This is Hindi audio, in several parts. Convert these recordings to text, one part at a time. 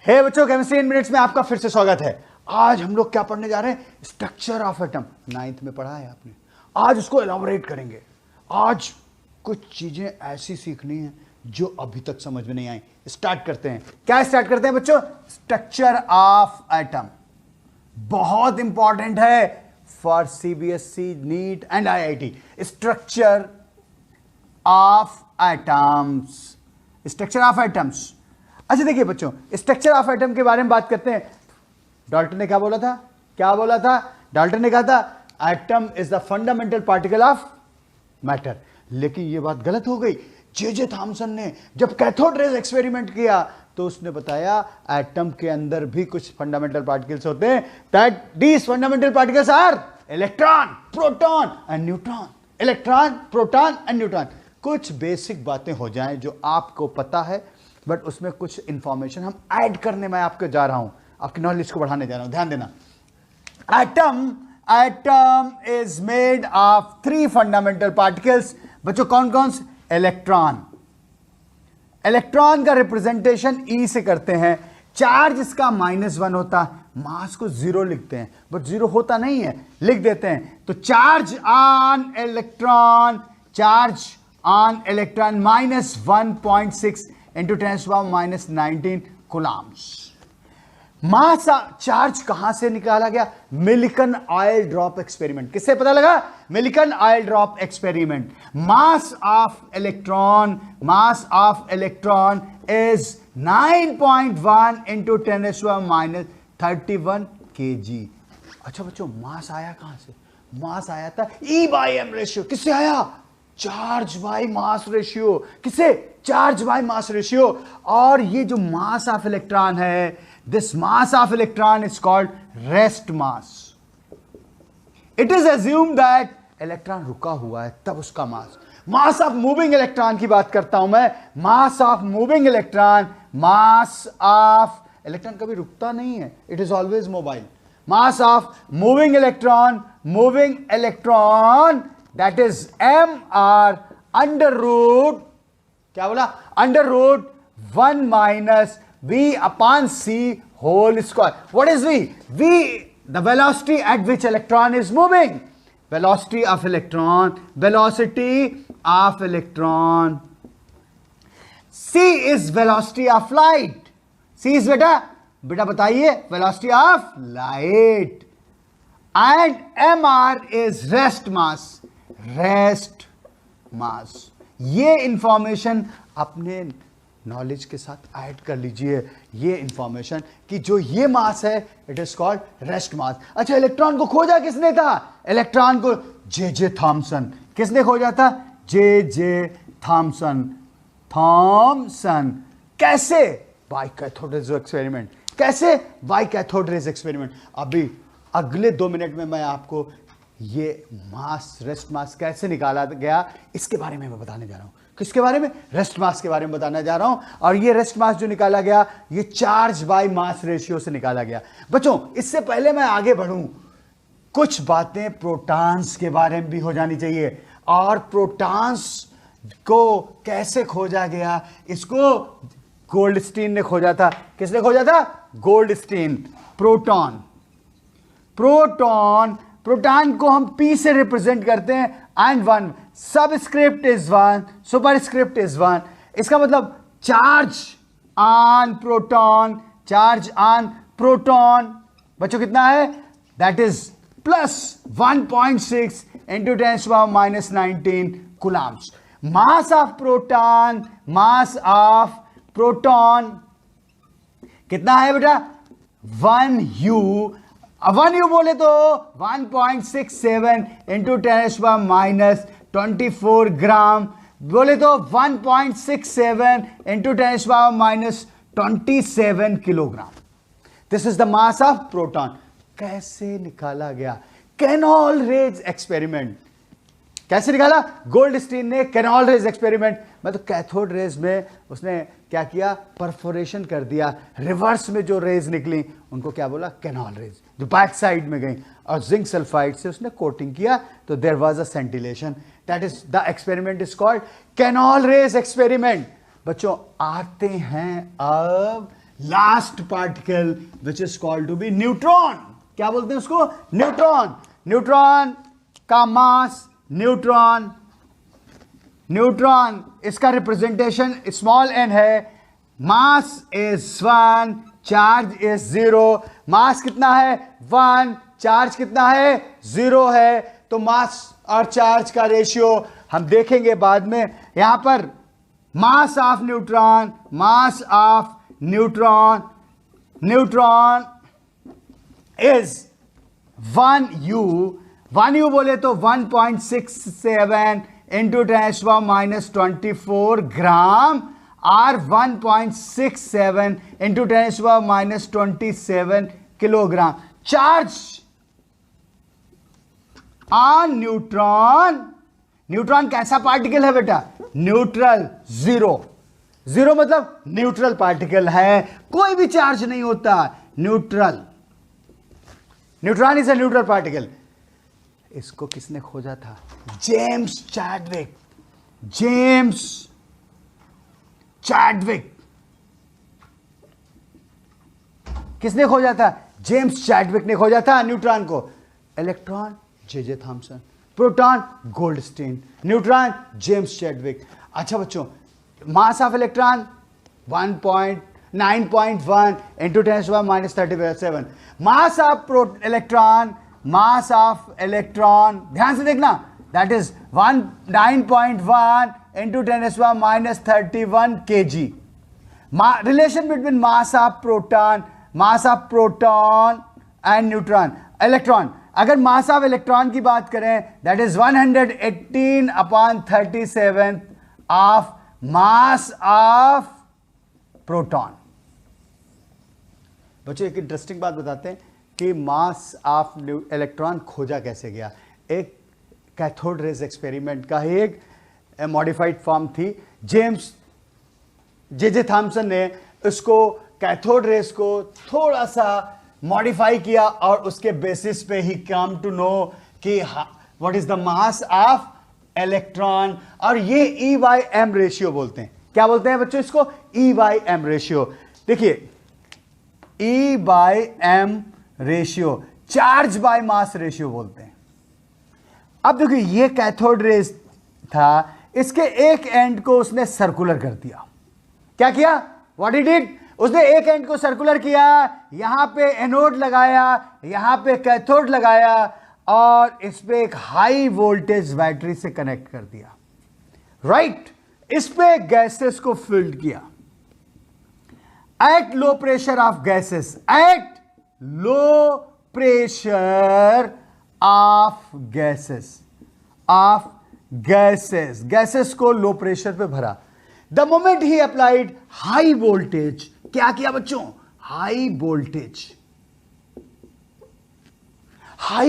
हे बच्चों, केमिस्ट्री इन मिनट्स में आपका फिर से स्वागत है। आज हम लोग क्या पढ़ने जा रहे हैं? Structure of atom. 9th में पढ़ा है आपने, आज उसको एलॉबरेट करेंगे। आज कुछ चीजें ऐसी सीखनी है जो अभी तक समझ में नहीं आई। स्टार्ट करते हैं। क्या स्टार्ट करते हैं बच्चों? स्ट्रक्चर ऑफ एटम बहुत इंपॉर्टेंट है for CBSE, neat and IIT. Structure of atoms, structure of atoms. अच्छा देखिए बच्चों, स्ट्रक्चर ऑफ एटम के बारे में बात करते हैं। डाल्टन ने क्या बोला था? डाल्टन ने कहा था atom is the fundamental particle of matter. लेकिन यह बात गलत हो गई। जे थॉमसन ने जब कैथोड रेज एक्सपेरिमेंट किया तो उसने बताया एटम के अंदर भी कुछ फंडामेंटल पार्टिकल्स होते हैं। That these fundamental particles are electron, proton and neutron. Electron, proton and neutron. कुछ बेसिक बातें हो जाएं जो आपको पता है, बट उसमें कुछ इंफॉर्मेशन हम ऐड करने में आपको जा रहा हूं, आपकी नॉलेज को बढ़ाने जा रहा हूं। ध्यान देना। Atom is made of 3 fundamental particles. बच्चों कौन कौन से? इलेक्ट्रॉन। इलेक्ट्रॉन का रिप्रेजेंटेशन ई से करते हैं। चार्ज इसका -1 होता, मास को 0 लिखते हैं, बट 0 होता नहीं है, लिख देते हैं। तो charge on electron -1.6 into 10⁻⁻19 Coulomb's. Mass charge कहां से निकाला गया? Millikan oil drop experiment. किससे पता लगा? Millikan oil drop experiment. Mass of electron is 9.1 into 10⁻31 kg। अच्छा बच्चों, मास आया कहां से? मास आया था E/m रेशियो। किससे आया? Charge by mass ratio. किसे? Charge by mass ratio. और ये जो मास ऑफ इलेक्ट्रॉन है, this mass of electron is called rest mass. It is assumed that electron रुका हुआ है, तब उसका मास ऑफ मूविंग इलेक्ट्रॉन की बात करता हूं मैं। मास ऑफ मूविंग इलेक्ट्रॉन कभी रुकता नहीं है, it is always mobile. Mass of moving electron that is mr √ क्या बोला? √1 - v/c whole square. What is v? V, the velocity at which electron is moving. Velocity of electron. c is velocity of light. c is बेटा बताइए, velocity of light. And mr is rest mass. ये इंफॉर्मेशन अपने नॉलेज के साथ ऐड कर लीजिए। ये इंफॉर्मेशन कि जो ये मास है, इट इज कॉल्ड रेस्ट मास। अच्छा, इलेक्ट्रॉन को खोजा किसने था? इलेक्ट्रॉन को जे थॉमसन। किसने खोजा था? J Thomson. कैसे? By cathode rays experiment. कैसे? By cathode rays experiment. अभी अगले 2 मिनट में मैं आपको ये मास, रेस्ट मास कैसे निकाला गया, इसके बारे में मैं बताने जा रहा हूं। किसके बारे में? रेस्ट मास के बारे में बताने जा रहा हूं। और ये रेस्ट मास जो निकाला गया, ये चार्ज बाय मास रेशियो से निकाला गया। बच्चों, इससे पहले मैं आगे बढ़ूं, कुछ बातें प्रोटॉन्स के बारे में भी हो जानी चाहिए। और प्रोटॉन्स को कैसे खोजा गया, इसको गोल्डस्टीन ने खोजा था। किसने खोजा था? गोल्डस्टीन। प्रोटॉन को हम P से रिप्रेजेंट करते हैं, and 1 subscript is 1, superscript is 1। इसका मतलब चार्ज ऑन प्रोटॉन बच्चों कितना है? That is +1.6 into 10⁻⁻19 Coulomb's. Mass of proton कितना है बेटा? 1 U बोले तो 1.67 into 10⁻24 ग्राम, बोले तो 1.67 into 10⁻27 kilogram. This is the mass of proton. कैसे निकाला गया? Canal rays experiment. कैसे निकाला? गोल्डस्टीन ने कैनॉल रेज एक्सपेरिमेंट में। तो कैथोड रेज में उसने क्या किया? परफोरेशन कर दिया। रिवर्स में जो रेज निकली उनको क्या बोला? कैनॉल रेज, जो बैक साइड में गई, और जिंक सल्फाइड से उसने कोटिंग किया, तो there was a scintillation. That is the experiment is called canal rays experiment. बच्चों आते हैं अब last particle which is called to be neutron. क्या बोलते हैं उसको? न्यूट्रॉन। न्यूट्रॉन का मास, न्यूट्रॉन, न्यूट्रॉन इसका रिप्रेजेंटेशन स्मॉल n है, mass is 1, charge is 0। Mass कितना है? 1, चार्ज कितना है? 0 है। तो मास और चार्ज का रेशियो हम देखेंगे बाद में। यहां पर mass of neutron, mass of neutron, neutron is 1U। 1U बोले तो 1.67 इंटू 10⁻⁻24 ग्राम और 1.67 into 10⁻⁻27 kilogram. Charge on neutron. Neutron कैसा पार्टिकल है बेटा? Neutral, zero. जीरो मतलब न्यूट्रल पार्टिकल है, कोई भी चार्ज नहीं होता, neutral. Neutron is a neutral particle. इसको किसने खोजा था? James Chadwick. जेम्स चैडविक किसने खोजा था? जेम्स चैडविक ने खोजा था न्यूट्रॉन को। Electron J Thomson, proton Goldstein, neutron James Chadwick. अच्छा बच्चों, मास of electron 9.1 into 10⁻⁻37। Mass of electron, mass of electron ध्यान से देखना, that is 9.1 into 10⁻⁻31 kg। Relation between mass of proton and neutron, electron. अगर मास ऑफ इलेक्ट्रॉन की बात करें, that is 118/37 of mass of proton. बच्चों एक इंटरेस्टिंग बात बताते हैं कि मास ऑफ इलेक्ट्रॉन खोजा कैसे गया। एक कैथोड रेज एक्सपेरिमेंट का ही एक मॉडिफाइड फॉर्म थी। जेम्स जे थॉमसन ने उसको कैथोड रेज को थोड़ा सा मॉडिफाई किया और उसके बेसिस पे ही कम टू नो कि what is the mass of electron. और ये E/m रेशियो बोलते हैं। क्या बोलते हैं बच्चों इसको? E/m ratio. देखिए E/m ratio, charge by mass ratio बोलते हैं। अब देखिए ये कैथोड रेज था, इसके एक एंड को उसने सर्कुलर कर दिया। क्या किया? What he did? उसने एक एंड को सर्कुलर किया, यहां पे एनोड लगाया, यहां पे कैथोड लगाया और इस पे एक हाई वोल्टेज बैटरी से कनेक्ट कर दिया। राइट, इस पे गैसेस को फिल्ड किया at low pressure of gases, at low pressure of gases, gases को लो प्रेशर पे भरा। The moment he applied high voltage, क्या किया बच्चों? हाई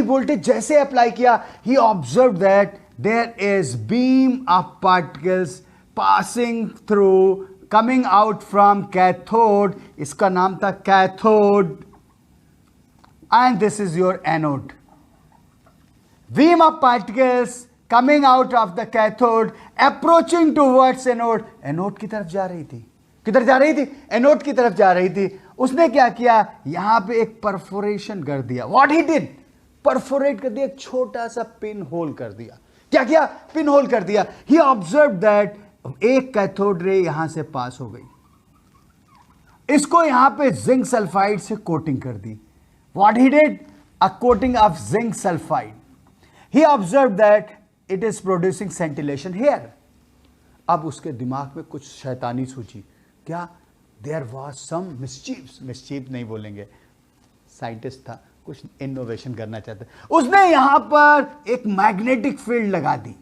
वोल्टेज जैसे अप्लाई किया, he observe that there is beam of particles passing through, coming out from cathode. इसका नाम था cathode and this is your anode. Beam of particles coming out of the cathode approaching towards anode, anode की तरफ जा रही थी। किधर जा रही थी? एनोड की तरफ जा रही थी। उसने क्या किया? यहां पे एक परफोरेशन कर दिया। What he did? परफोरेट कर दिया, एक छोटा सा पिन होल कर दिया। क्या किया? पिन होल कर दिया। ही ऑब्जर्व दैट एक कैथोड रे यहां से पास हो गई, इसको यहां पे जिंक सल्फाइड से कोटिंग कर दी। What he did? A coating of zinc sulphide. He observe that it is producing scintillation here. अब उसके दिमाग में कुछ शैतानी सूझी। क्या? देयर वॉज सम मिस्चीफ नहीं बोलेंगे, साइंटिस्ट था, कुछ इनोवेशन करना चाहता। उसने यहां पर एक मैग्नेटिक फील्ड लगा दी।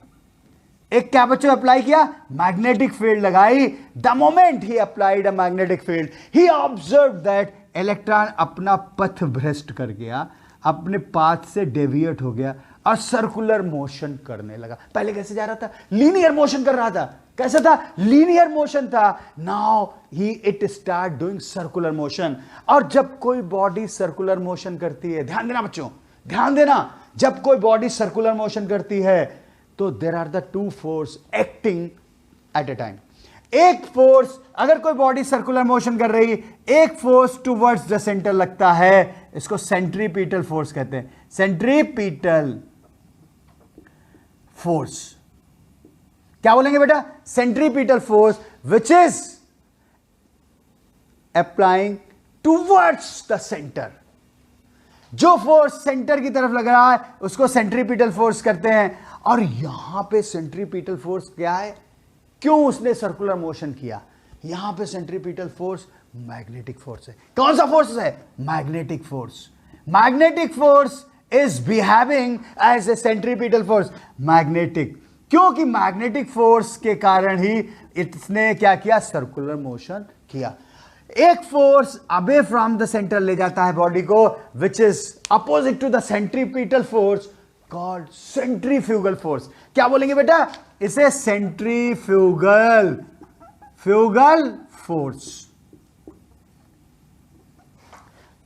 एक क्या बच्चों अप्लाई किया? मैग्नेटिक फील्ड लगाई। The moment he applied a magnetic field, he observe that electron अपना पथ भ्रष्ट कर गया, अपने पाथ से डेविएट हो गया और सर्कुलर मोशन करने लगा। पहले कैसे जा रहा था? लीनियर मोशन कर रहा था। कैसा था? लीनियर मोशन था। Now it start doing circular motion. और जब कोई बॉडी सर्कुलर मोशन करती है, ध्यान देना बच्चों, ध्यान देना, जब कोई बॉडी सर्कुलर मोशन करती है तो there are the two force acting at a time. एक फोर्स, अगर कोई बॉडी सर्कुलर मोशन कर रही, एक फोर्स टुवर्ड्स द सेंटर लगता है, इसको सेंट्रीपिटल फोर्स कहते हैं। सेंट्रीपिटल फोर्स क्या बोलेंगे बेटा? Centripetal force which is applying towards the centre. जो फोर्स सेंटर की तरफ लग रहा है उसको सेंट्रीपिटल फोर्स करते हैं। और यहां पे सेंट्रीपिटल फोर्स क्या है? क्यों उसने सर्कुलर मोशन किया? यहां पे सेंट्रीपिटल फोर्स मैग्नेटिक फोर्स है। कौन सा फोर्स है? Magnetic force. Magnetic force is behaving as a centripetal force. Magnetic, क्योंकि मैग्नेटिक फोर्स के कारण ही इसने क्या किया? सर्कुलर मोशन किया। एक force away from the centre ले जाता है बॉडी को, which is opposite to the centripetal force, called centrifugal force. क्या बोलेंगे बेटा? इसे सेंट्रीफ्यूगल फोर्स।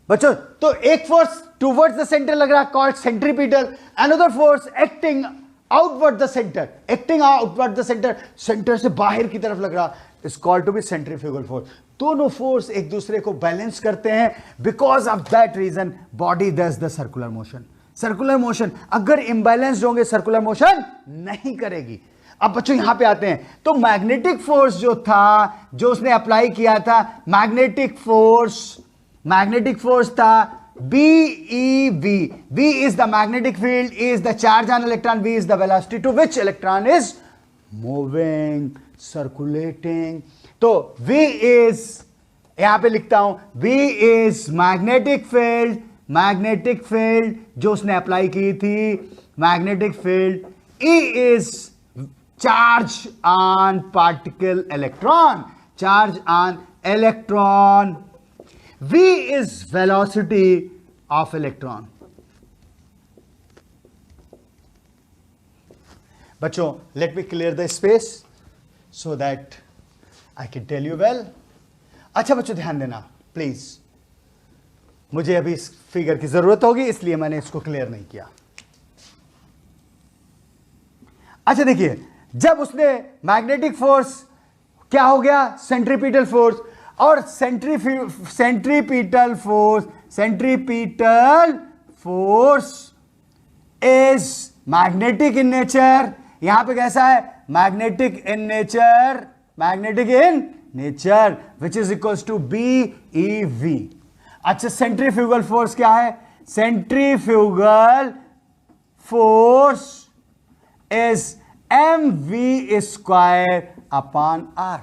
बच्चों, तो एक फोर्स टुवर्ड्स द सेंटर लग रहा है, called centripetal. Another force acting outward the centre, acting outward the centre, centre से बाहर की तरफ लग रहा, is called to be centrifugal force. दोनों फोर्स एक दूसरे को बैलेंस करते हैं। Because of that reason body does the circular motion. Circular motion अगर इम्बैलेंस्ड होंगे, सर्कुलर मोशन नहीं करेगी। अब बच्चों यहां पे आते हैं, तो मैग्नेटिक फोर्स जो था, जो उसने अप्लाई किया था, मैग्नेटिक फोर्स था BeV. V is the magnetic field, E is the charge on electron, V is the velocity to which electron is moving, circulating. तो V is, यहां पे लिखता हूं, V is magnetic field जो उसने अप्लाई की थी, magnetic field. E is charge on particle electron, charge on electron. V is velocity of electron. बच्चों, let me clear the space so that I can tell you well. अच्छा बच्चों ध्यान देना प्लीज, मुझे अभी इस फिगर की जरूरत होगी इसलिए मैंने इसको क्लियर नहीं किया। अच्छा देखिए, जब उसने मैग्नेटिक फोर्स क्या हो गया? Centripetal force. और centripetal force is magnetic in nature. यहां पे कैसा है? Magnetic in nature which is equals to BeV। अच्छा, सेंट्रीफ्यूगल फोर्स क्या है? Centrifugal force is mv square upon r।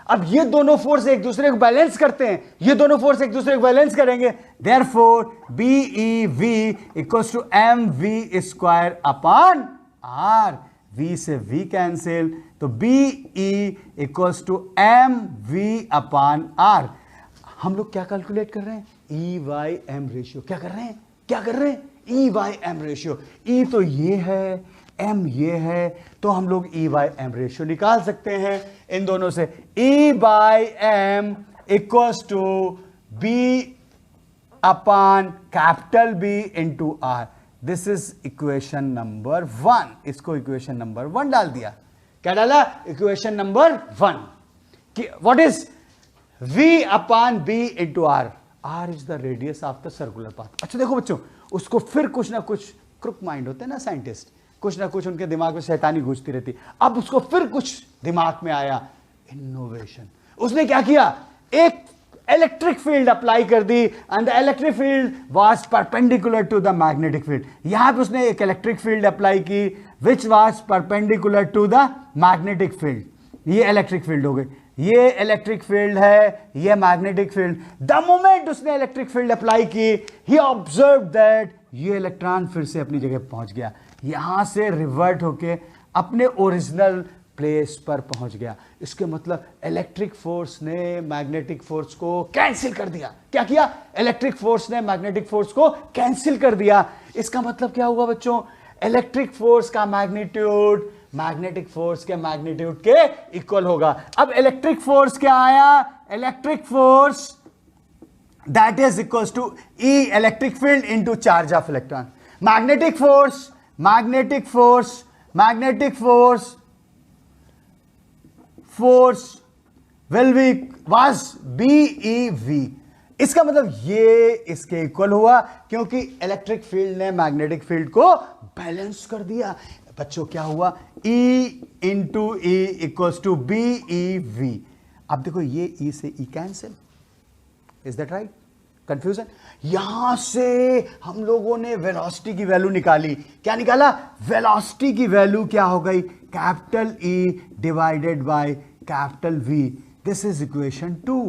अब ये दोनों फोर्स एक दूसरे को बैलेंस करते हैं, ये दोनों फोर्स एक दूसरे को बैलेंस करेंगे, therefore BeV equals to mv square upon r। v से v कैंसिल, तो BE equals to mv upon r। हम लोग क्या कैलकुलेट कर रहे हैं? E/m ratio. क्या कर रहे हैं? E/m ratio. E तो ये है, m ये है, तो हम लोग E/m रेशियो निकाल सकते हैं इन दोनों से। E/m equals to B upon capital B into R। This is equation number 1। इसको इक्वेशन नंबर 1 डाल दिया। क्या डाला? Equation number 1। What is V upon B into R? R is the radius of the circular path. अच्छा देखो बच्चों, उसको फिर कुछ ना कुछ क्रुक माइंड होते हैं ना साइंटिस्ट, कुछ ना कुछ उनके दिमाग में शैतानी घुसती रहती। अब उसको फिर कुछ दिमाग में आया, इनोवेशन। उसने क्या किया? एक इलेक्ट्रिक फील्ड अप्लाई कर दी and the electric field was perpendicular to the magnetic field. यहां पे उसने एक इलेक्ट्रिक फील्ड अप्लाई की which was perpendicular to the magnetic field. ये इलेक्ट्रिक फील्ड हो गई, ये इलेक्ट्रिक फील्ड है, ये मैग्नेटिक फील्ड। द मोमेंट उसने इलेक्ट्रिक फील्ड अप्लाई की, ही ऑब्जर्व दैट ये इलेक्ट्रॉन फिर से अपनी जगह पहुंच गया, यहां से रिवर्ट होके अपने ओरिजिनल प्लेस पर पहुंच गया। इसके मतलब इलेक्ट्रिक फोर्स ने मैग्नेटिक फोर्स को कैंसिल कर दिया। क्या किया? इलेक्ट्रिक फोर्स ने मैग्नेटिक फोर्स को कैंसिल कर दिया। इसका मतलब क्या हुआ बच्चों? इलेक्ट्रिक फोर्स का मैग्नीट्यूड मैग्नेटिक फोर्स के मैग्नीट्यूड के इक्वल होगा। अब इलेक्ट्रिक फोर्स क्या आया? Electric force that is equals to E electric field into charge of electron. Magnetic force will be was BeV। इसका मतलब ये इसके इक्वल हुआ क्योंकि इलेक्ट्रिक फील्ड ने मैग्नेटिक फील्ड को बैलेंस कर दिया। बच्चों क्या हुआ, E into E equals to BeV। अब देखो ये E से E cancel, is that right? Confusion? यहां से हम लोगों ने वेलोसिटी की वैल्यू निकाली। क्या निकाला? वेलोसिटी की वैल्यू क्या हो गई? Capital E divided by capital V। This is equation 2।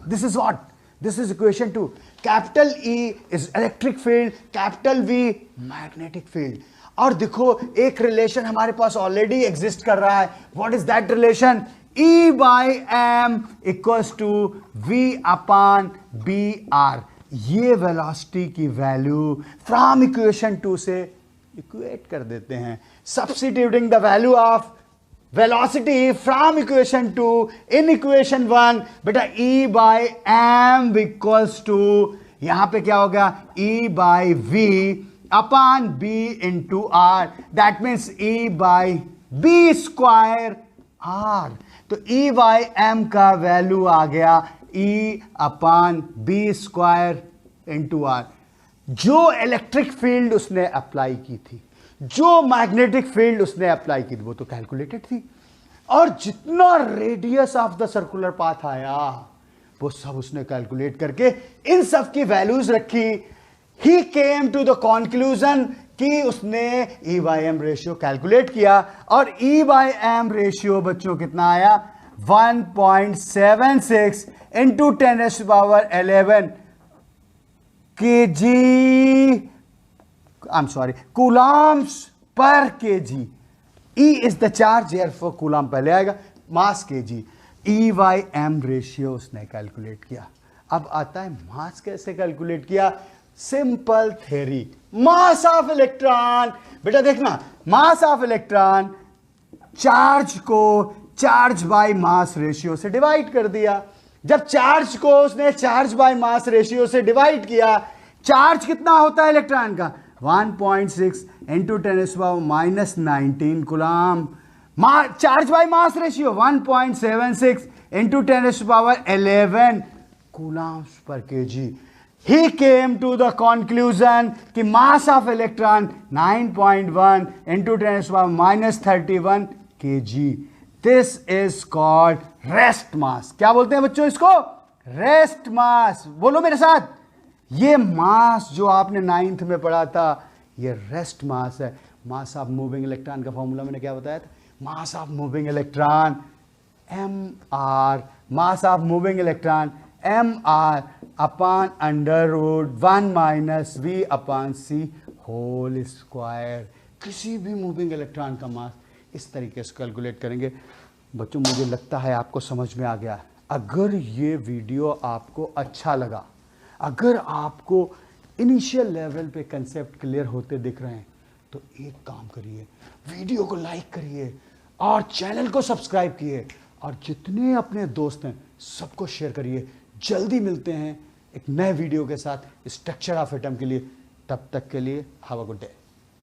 This is what? This is equation 2। Capital E is electric field, capital V magnetic field. और देखो एक रिलेशन हमारे पास ऑलरेडी एग्जिस्ट कर रहा है। What is that relation? E by m equals to V upon BR। ये वेलोसिटी की वैल्यू फ्रॉम इक्वेशन 2 से इक्वेट कर देते हैं, substituting the value of velocity from equation 2 in equation 1। बेटा E by m equals to, यहां पे क्या हो गया? E by V upon B into R। That means E by B square R। तो E बाई एम का वैल्यू आ गया E upon B square into R। जो इलेक्ट्रिक फील्ड उसने अप्लाई की थी, जो मैग्नेटिक फील्ड उसने अप्लाई की थी, वो तो कैलकुलेटेड थी। और जितना radius of the circular path आया वो सब उसने कैलकुलेट करके इन सब की वैल्यूज रखी। He came to the conclusion कि उसने E by m ratio calculate किया और E बाई एम रेशियो बच्चों कितना आया? 1.76 into 10⁻11 kg, I'm sorry, coulombs per kg। E is the charge, therefore coulomb पहले आएगा, mass kg। E by m ratio उसने कैलकुलेट किया। अब आता है मास कैसे कैलकुलेट किया? Simple theory, mass of electron. बेटा देखना, मास ऑफ इलेक्ट्रॉन चार्ज को चार्ज बाय मास रेशियो से डिवाइड कर दिया। जब चार्ज को उसने चार्ज बाय मास रेशियो से डिवाइड किया, चार्ज कितना होता है इलेक्ट्रॉन का? 1.6 into 10⁻19 coulomb. Charge by mass ratio 1.76 into 10⁻11 coulombs पर KG. He came to the conclusion कि mass of electron 9.1 into 10⁻31 kg। This is called rest mass। क्या बोलते हैं बच्चों इसको? Rest mass. बोलो मेरे साथ, ये मास जो आपने 9th में पढ़ा था, ये रेस्ट मास है। मास ऑफ मूविंग इलेक्ट्रॉन का फॉर्मूला मैंने क्या बताया था? Mass of moving electron mr, mass of moving electron mr upon √1 minus V upon C whole square. किसी भी मूविंग इलेक्ट्रॉन का मास इस तरीके से कैलकुलेट करेंगे। बच्चों मुझे लगता है आपको समझ में आ गया। अगर ये वीडियो आपको अच्छा लगा, अगर आपको इनिशियल लेवल पे कंसेप्ट क्लियर होते दिख रहे हैं, तो एक काम करिए, वीडियो को लाइक करिए और चैनल को सब्सक्राइब किए और जितने अपने दोस्त हैं सबको शेयर करिए। जल्दी मिलते हैं एक नए वीडियो के साथ स्ट्रक्चर ऑफ एटम के लिए। तब तक के लिए हैव अ गुड डे।